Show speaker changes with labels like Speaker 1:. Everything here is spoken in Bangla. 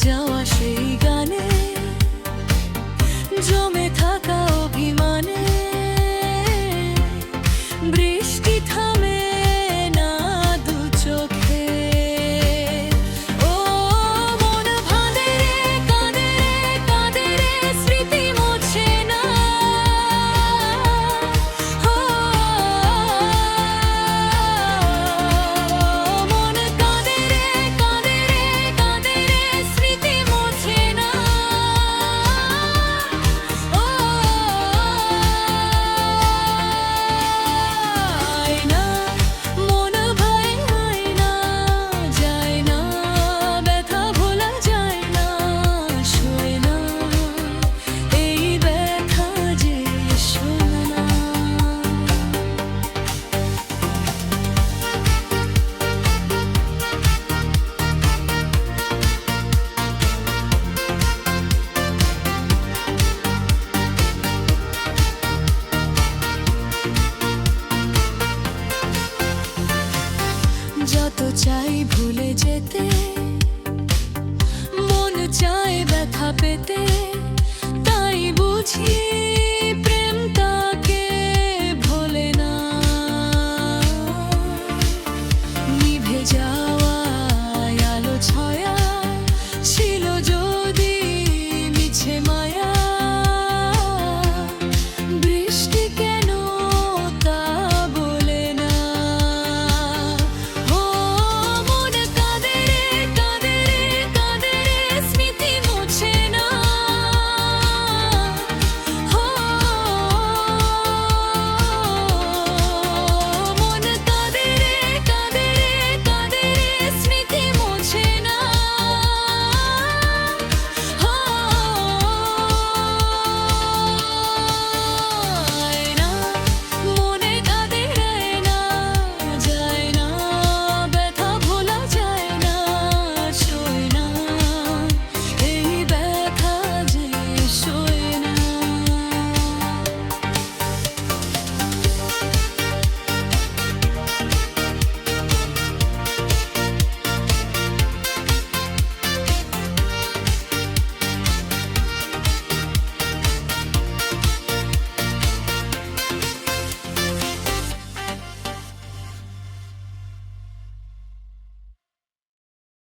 Speaker 1: যাওয়া সেই গানে জমে থাকা অভিমানে বৃষ্টি থামে না দু চোখে। ও মন ভাঁদে রে, কাঁদে রে, কাঁদে রে, স্মৃতি মোছে না। ও মন কাঁদে রে, কাঁদে রে, কাঁদে রে, স্মৃতি মোছে না। ও আয়না মন ভাই আয়না, যায় না ব্যথা ভোলা যায় না, শোয় না এই ব্যথা যে শোয় না। যত চাই ভুলে যেতে, মন চায় ব্যথা পেতে, তাই বুঝি